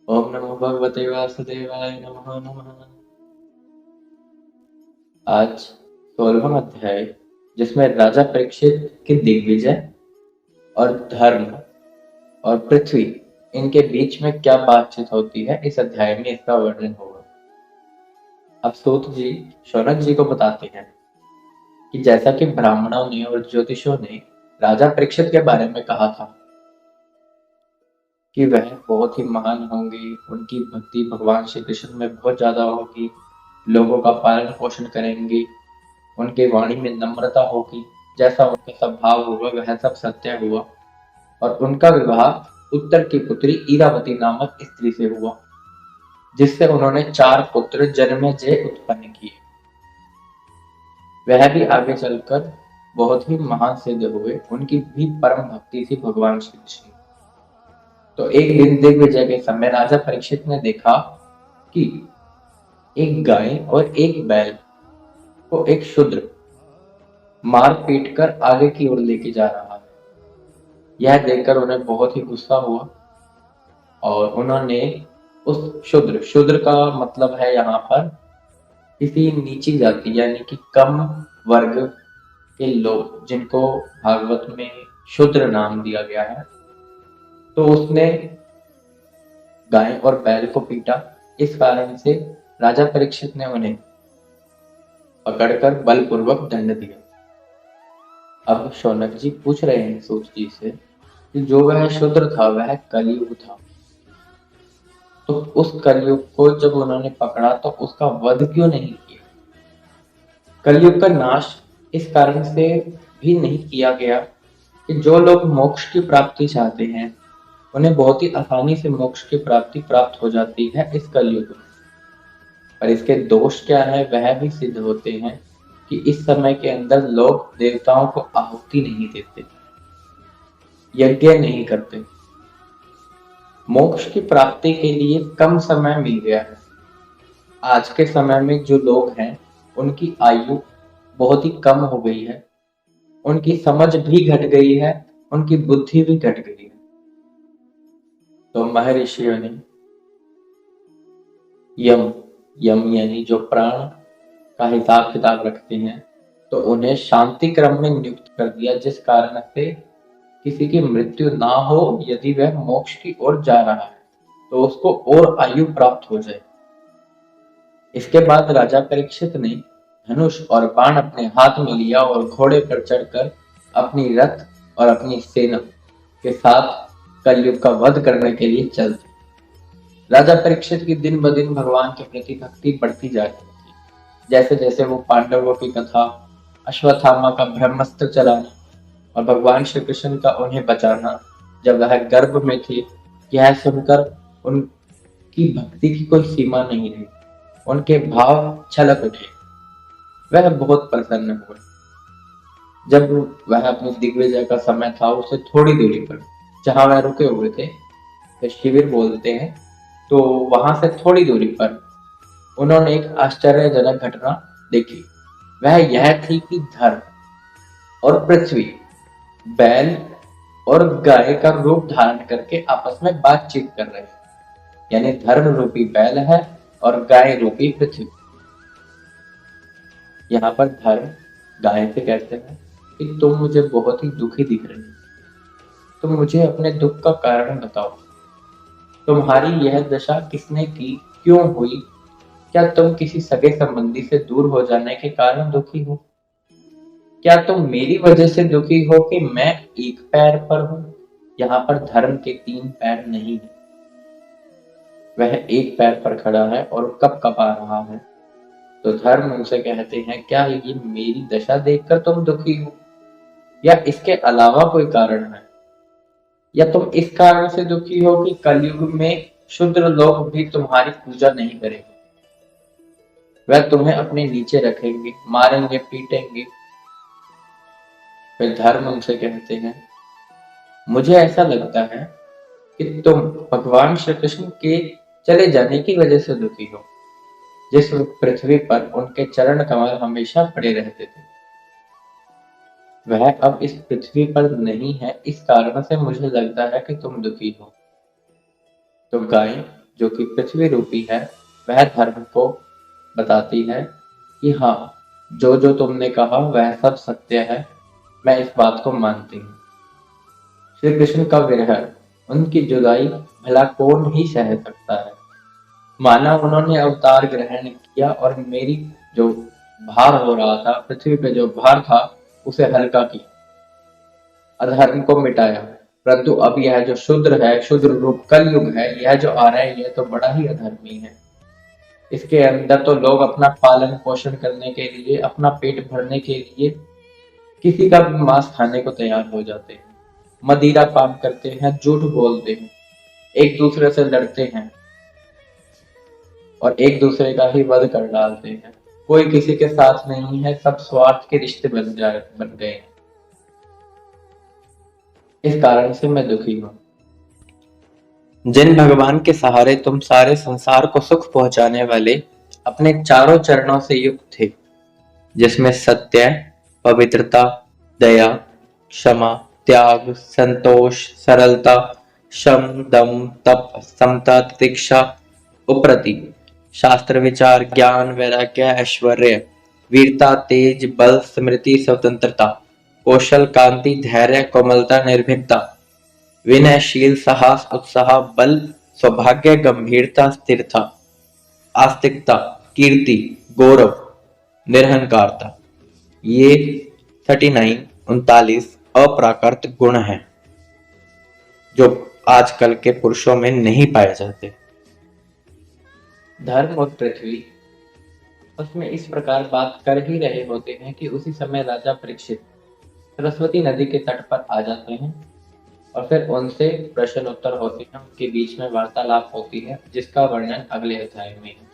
ओम नमो भगवते वासुदेवाय नमः नमः। आज 16वां अध्याय, जिसमें राजा परीक्षित की दिग्विजय और धर्म और पृथ्वी, इनके बीच में क्या बातचीत होती है, इस अध्याय में इसका वर्णन होगा। अब सूत जी शौनक जी को बताते हैं कि जैसा कि ब्राह्मणों ने और ज्योतिषों ने राजा परीक्षित के बारे में कहा था कि वह बहुत ही महान होंगे, उनकी भक्ति भगवान श्री कृष्ण में बहुत ज्यादा होगी, लोगों का पालन पोषण करेंगे, उनके वाणी में नम्रता होगी, जैसा उनका स्वभाव हुआ वह सब सत्य हुआ। और उनका विवाह उत्तर की पुत्री इरावती नामक स्त्री से हुआ, जिससे उन्होंने 4 पुत्र जन्मेजय उत्पन्न किए। वह भी आगे चलकर बहुत ही महान सिद्ध हुए, उनकी भी परम भक्ति थी भगवान श्री कृष्ण। तो एक दिन दिग्विजय के समय राजा परीक्षित ने देखा कि एक गाय और एक बैल को एक शूद्र मार पीट कर आगे की ओर लेके जा रहा है। यह देखकर उन्हें बहुत ही गुस्सा हुआ और उन्होंने उस शूद्र का मतलब है यहाँ पर किसी नीची जाति यानी कि कम वर्ग के लोग, जिनको भागवत में शूद्र नाम दिया गया है। तो उसने गाय और बैल को पीटा। इस कारण से राजा परीक्षित ने उन्हें पकड़कर बलपूर्वक दंड दिया। अब शौनक जी पूछ रहे हैं सूत जी से कि जो वह शूद्र था वह कलयुग था, तो उस कलयुग को जब उन्होंने पकड़ा तो उसका वध क्यों नहीं किया। कलयुग का नाश इस कारण से भी नहीं किया गया कि जो लोग मोक्ष की प्राप्ति चाहते हैं उन्हें बहुत ही आसानी से मोक्ष की प्राप्ति प्राप्त हो जाती है इस कलयुग में। पर इसके दोष क्या है वह भी सिद्ध होते हैं कि इस समय के अंदर लोग देवताओं को आहुति नहीं देते, यज्ञ नहीं करते। मोक्ष की प्राप्ति के लिए कम समय मिल गया है। आज के समय में जो लोग हैं उनकी आयु बहुत ही कम हो गई है, उनकी समझ भी घट गई है, उनकी बुद्धि भी घट गई है। तो महर्षियों ने यम यम यानी जो प्राण का हिसाब किताब रखते हैं, तो उन्हें शांति क्रम में नियुक्त कर दिया, जिस कारण से किसी की मृत्यु ना हो। यदि वह मोक्ष की ओर जा रहा है तो उसको और आयु प्राप्त हो जाए। इसके बाद राजा परीक्षित ने धनुष और बाण अपने हाथ में लिया और घोड़े पर चढ़कर अपनी रथ और अपनी सेना के साथ कलयुग का वध करने के लिए चल दिए। राजा परीक्षित की दिन ब दिन भगवान के प्रति भक्ति बढ़ती जा रही थी। जैसे जैसे वो पांडवों की कथा, अश्वत्थामा का ब्रह्मास्त्र चलाना और भगवान श्री कृष्ण का उन्हें बचाना जब वह गर्भ में थे, यह सुनकर उनकी भक्ति की कोई सीमा नहीं रही। उनके भाव छलक उठे, वह बहुत प्रसन्न हुए। जब वह अपनी दिग्विजय का समय था, उसे थोड़ी दूरी पर जहां वह रुके हुए थे, तो शिविर बोलते हैं, तो वहां से थोड़ी दूरी पर उन्होंने एक आश्चर्यजनक घटना देखी। वह यह थी कि धर्म और पृथ्वी बैल और गाय का रूप धारण करके आपस में बातचीत कर रहे हैं। यानी धर्म रूपी बैल है और गाय रूपी पृथ्वी। यहाँ पर धर्म गाय से कहते हैं कि तुम मुझे बहुत ही दुखी दिख रही हो, तुम मुझे अपने दुख का कारण बताओ। तुम्हारी यह दशा किसने की, क्यों हुई? क्या तुम किसी सगे संबंधी से दूर हो जाने के कारण दुखी हो? क्या तुम मेरी वजह से दुखी हो कि मैं एक पैर पर हूं? यहाँ पर धर्म के 3 पैर नहीं है, वह एक पैर पर खड़ा है और कप कपा रहा है। तो धर्म उनसे कहते हैं, क्या ये मेरी दशा देखकर तुम दुखी हो या इसके अलावा कोई कारण है? या तुम इस कारण से दुखी हो कि कलयुग में शूद्र लोग भी तुम्हारी पूजा नहीं करेंगे, वह तुम्हें अपने नीचे रखेंगे, मारेंगे, पीटेंगे। फिर धर्म उनसे कहते हैं, मुझे ऐसा लगता है कि तुम भगवान श्री कृष्ण के चले जाने की वजह से दुखी हो, जिस पृथ्वी पर उनके चरण कमल हमेशा पड़े रहते थे। वह अब इस पृथ्वी पर नहीं है, इस कारण से मुझे लगता है कि तुम दुखी हो। तो गाय जो कि पृथ्वी रूपी है वह धर्म को बताती है कि हाँ, जो जो तुमने कहा वह सब सत्य है, मैं इस बात को मानती हूँ। श्री कृष्ण का विरह, उनकी जुदाई भला कौन ही सह सकता है। माना उन्होंने अवतार ग्रहण किया और मेरी जो भार हो रहा था, पृथ्वी पे जो भार था उसे हल्का किया, अधर्म को मिटाया। परंतु अब यह जो शूद्र है, शूद्र रूप कलयुग है, यह जो आ रहा है यह तो बड़ा ही अधर्मी है। इसके अंदर तो लोग अपना पालन पोषण करने के लिए, अपना पेट भरने के लिए किसी का भी मांस खाने को तैयार हो जाते हैं, मदिरा पान करते हैं, झूठ बोलते हैं, एक दूसरे से लड़ते हैं और एक दूसरे का ही वध कर डालते हैं। कोई किसी के साथ नहीं है, सब स्वार्थ के रिश्ते बन गए हैं। इस कारण से मैं दुखी हूँ। जिन भगवान के सहारे तुम सारे संसार को सुख पहुंचाने वाले अपने चारों चरणों से युक्त थे, जिसमें सत्य, पवित्रता, दया, क्षमा, त्याग, संतोष, सरलता, शम, दम, तप, समता, तितिक्षा, उपरति, शास्त्र विचार, ज्ञान, वैराग्य, ऐश्वर्य, वीरता, तेज, बल, स्मृति, स्वतंत्रता, कौशल, कांति, धैर्य, कोमलता, निर्भीकता, विनयशील, साहस, उत्साह, बल, सौभाग्य, गंभीरता, स्थिरता, आस्तिकता, कीर्ति, गौरव, निरहंकारता, ये 39 अप्राकृत गुण हैं जो आजकल के पुरुषों में नहीं पाए जाते। धर्म और पृथ्वी उसमें इस प्रकार बात कर ही रहे होते हैं कि उसी समय राजा परीक्षित सरस्वती नदी के तट पर आ जाते हैं और फिर उनसे प्रश्न उत्तर होते हैं, उनके बीच में वार्तालाप होती है, जिसका वर्णन अगले अध्याय में है।